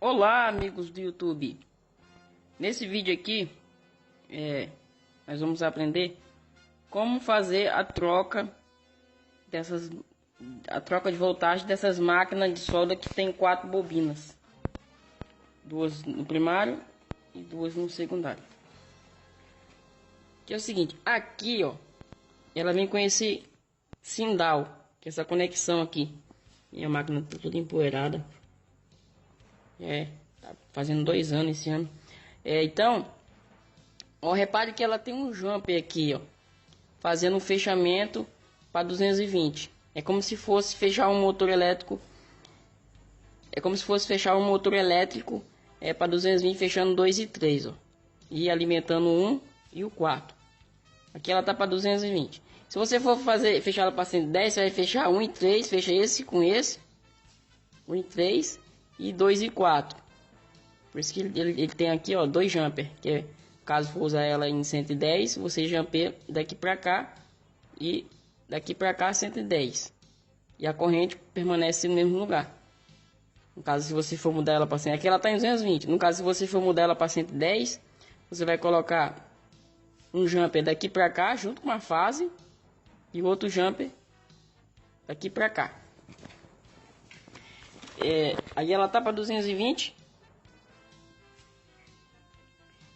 Olá, amigos do YouTube. Nesse vídeo aqui nós vamos aprender como fazer a troca de voltagem dessas máquinas de solda que tem 4 bobinas, 2 no primário e 2 no secundário. Que é o seguinte, aqui ela vem com esse sindal, que é essa conexão aqui. Minha máquina tá toda empoeirada. Tá fazendo 2 anos esse ano. Então, repare que ela tem um jumper aqui, fazendo um fechamento para 220. É como se fosse fechar um motor elétrico. É como se fosse fechar um motor elétrico para 220, fechando 2 e 3, e alimentando 1 e o 4. Aqui ela tá para 220. Se você for fechar ela para 110, você vai fechar 1 e 3, fecha esse com esse, 1 e 3 e 2 e 4. Por isso que ele tem aqui, 2 jumper, que é, caso for usar ela em 110, você jumper daqui para cá e daqui para cá 110. E a corrente permanece no mesmo lugar. No caso, se você for mudar ela para 100, aqui ela está em 220. No caso, se você for mudar ela para 110, você vai colocar um jumper daqui para cá junto com uma fase e outro jumper daqui para cá. Aí ela tá para 220.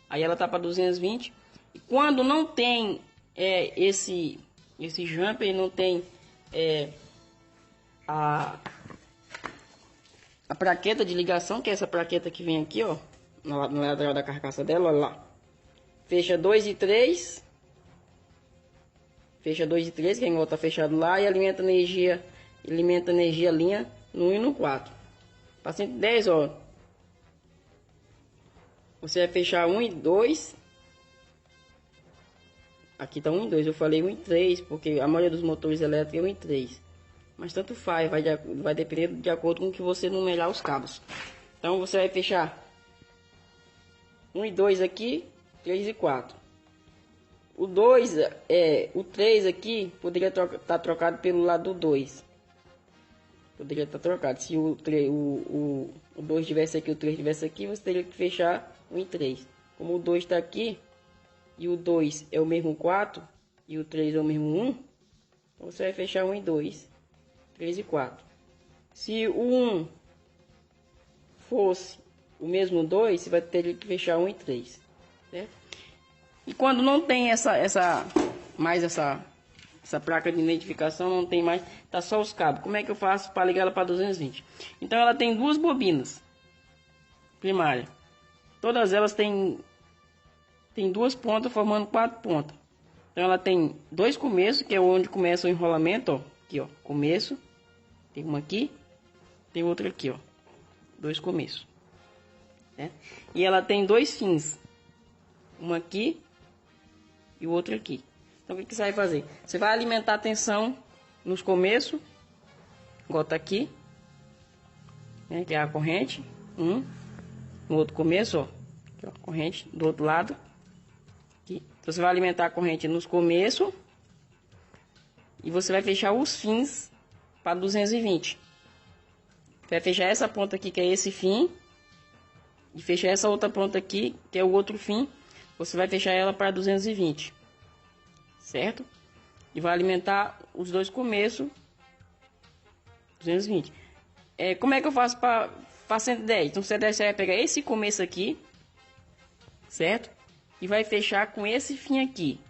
Aí ela tá para 220. E quando não tem esse jumper, não tem a plaqueta de ligação, que é essa plaqueta que vem aqui, na lateral da carcaça dela, olha lá. Fecha 2 e 3. Fecha 2 e 3, que é igual tá fechado lá, e alimenta energia linha no 1 e no 4. Para 110, você vai fechar 1 e 2. Aqui tá 1 e 2, eu falei 1 e 3, porque a maioria dos motores elétricos é 1 e 3. Mas tanto faz, vai depender de acordo com o que você numerar os cabos. Então você vai fechar 1 e 2 aqui, 3 e 4. O 2, o 3 aqui poderia estar trocado pelo lado do 2. Poderia estar trocado. Se o 2 estivesse aqui, o 3 estivesse aqui, você teria que fechar 1 e 3. Como o 2 está aqui, e o 2 é o mesmo 4, e o 3 é o mesmo 1, então você vai fechar 1 e 2, 3 e 4. Se o 1 fosse o mesmo 2, você vai ter que fechar 1 e 3. Certo? E quando não tem essa placa de identificação, não tem mais, tá só os cabos. Como é que eu faço para ligar ela para 220? Então ela tem 2 bobinas primárias. Todas elas têm 2 pontas formando 4 pontas. Então ela tem 2 começos, que é onde começa o enrolamento, aqui, começo. Tem uma aqui, tem outra aqui, 2 começos. Né? E ela tem 2 fins. Uma aqui e o outro aqui. Então o que você vai fazer? Você vai alimentar a tensão nos começos, igual tá aqui, né, que é a corrente, no outro começo, aqui, a corrente do outro lado. Aqui. Então você vai alimentar a corrente nos começos e você vai fechar os fins para 220. Vai fechar essa ponta aqui, que é esse fim, e fechar essa outra ponta aqui, que é o outro fim. Você vai fechar ela para 220, certo? E vai alimentar os 2 começos 220. Como é que eu faço para 110? Então 110 você vai pegar esse começo aqui, certo? E vai fechar com esse fim aqui.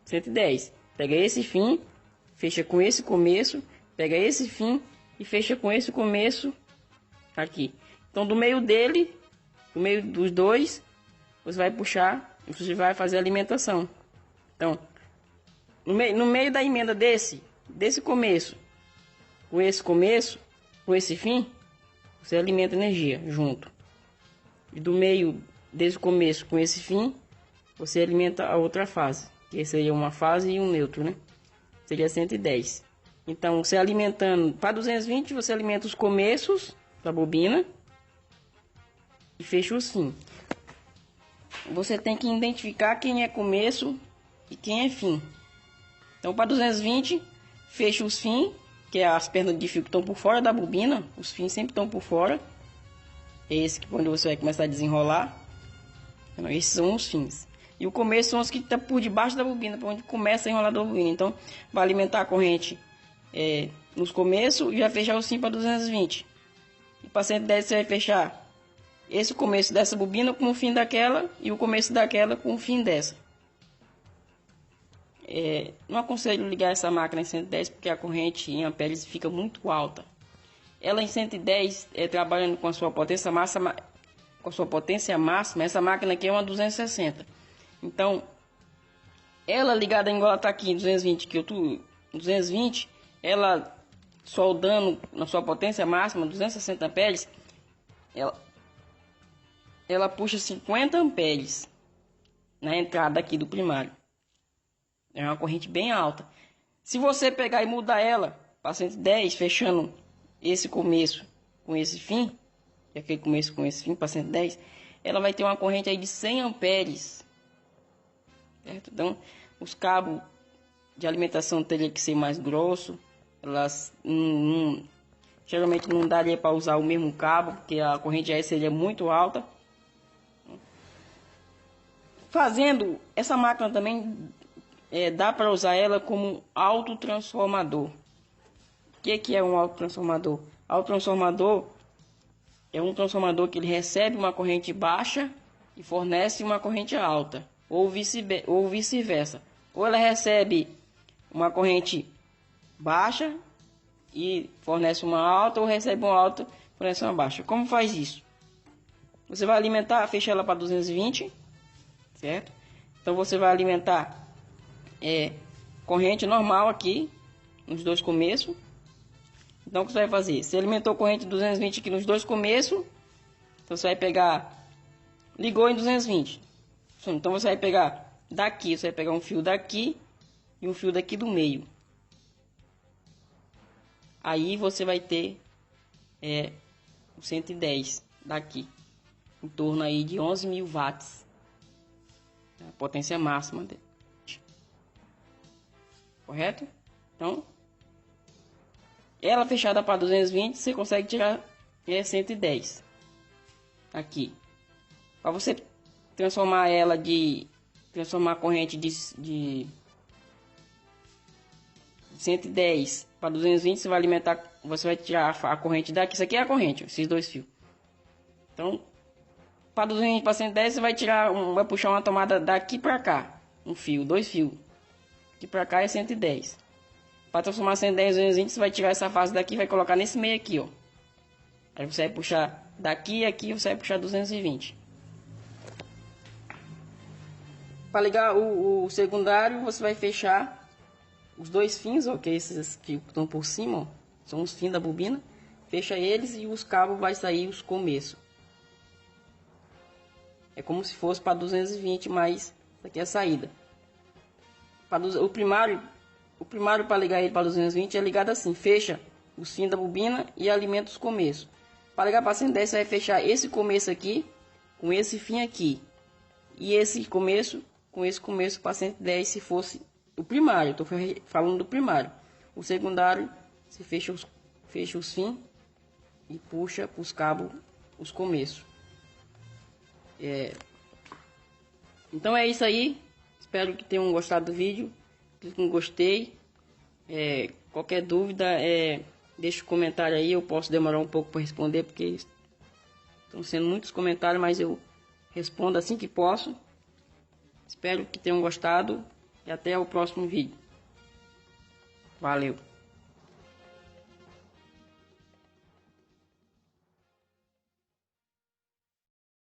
110. Pega esse fim, fecha com esse começo, pega esse fim e fecha com esse começo aqui. Então do meio dele, no meio dos 2, você vai puxar e você vai fazer a alimentação. Então, no meio da emenda desse começo, com esse fim, você alimenta energia junto. E do meio desse começo com esse fim, você alimenta a outra fase, que seria uma fase e um neutro, né? Seria 110. Então, você alimentando para 220, você alimenta os começos da bobina e fecha o fim. Você tem que identificar quem é começo e quem é fim. Então para 220, fecha os fim que as pernas de fio que estão por fora da bobina, os fins sempre estão por fora. Esse que quando você vai começar a desenrolar, esses são os fins. E o começo são os que estão por debaixo da bobina, para onde começa a enrolar da bobina. Então, vai alimentar a corrente nos começos e vai fechar o fim para 220. E para 110 você vai fechar esse começo dessa bobina com o fim daquela e o começo daquela com o fim dessa. Não aconselho ligar essa máquina em 110 porque a corrente em amperes fica muito alta. Ela em 110, trabalhando com a sua potência máxima, essa máquina aqui é uma 260. Então, ela ligada igual ela tá aqui 220, que eu tô 220, ela soldando na sua potência máxima 260 amperes, ela puxa 50 amperes na entrada aqui do primário. É uma corrente bem alta. Se você pegar e mudar ela para 110, fechando esse começo com esse fim, e aquele começo com esse fim para 110, ela vai ter uma corrente aí de 100 amperes. Certo? Então, os cabos de alimentação teriam que ser mais grossos. Elas geralmente não daria para usar o mesmo cabo, porque a corrente aí seria muito alta. Fazendo essa máquina também dá para usar ela como autotransformador. O que é um autotransformador? Autotransformador é um transformador que ele recebe uma corrente baixa e fornece uma corrente alta, ou vice-versa. Ou ela recebe uma corrente baixa e fornece uma alta, ou recebe uma alta e fornece uma baixa. Como faz isso? Você vai alimentar, fecha ela para 220, certo? Então você vai alimentar corrente normal aqui nos dois começos. Então o que você vai fazer? Você alimentou corrente 220 aqui nos dois começos, então você vai pegar, ligou em 220. Então você vai pegar daqui, você vai pegar um fio daqui e um fio daqui do meio. Aí você vai ter o 110 daqui, em torno aí de 11.000 watts, a potência máxima dele. Correto? Então, ela fechada para 220, você consegue tirar 110 aqui. Para você transformar transformar a corrente de 110 para 220, você vai alimentar, você vai tirar a corrente daqui. Isso aqui é a corrente, esses dois fios. Então, para 220 para 110, você vai vai puxar uma tomada daqui para cá, um fio, dois fios. Aqui para cá é 110. Para transformar 110 em 220, você vai tirar essa fase daqui e vai colocar nesse meio aqui, ó. Aí você vai puxar daqui e aqui, você vai puxar 220. Para ligar o secundário, você vai fechar os dois fins, ó, que esses fios que estão por cima, ó, são os fins da bobina. Fecha eles e os cabos vai sair os começos. É como se fosse para 220, mas isso aqui é a saída. O primário para ligar ele para 220 é ligado assim, fecha os fins da bobina e alimenta os começos. Para ligar para 110 você vai fechar esse começo aqui com esse fim aqui e esse começo com esse começo para 110 se fosse o primário. Estou falando do primário. O secundário você fecha os fins e puxa para os cabos os começos. Então é isso aí. Espero que tenham gostado do vídeo. Clique em gostei. Qualquer dúvida, deixa um comentário aí. Eu posso demorar um pouco para responder, porque estão sendo muitos comentários, mas eu respondo assim que posso. Espero que tenham gostado e até o próximo vídeo. Valeu!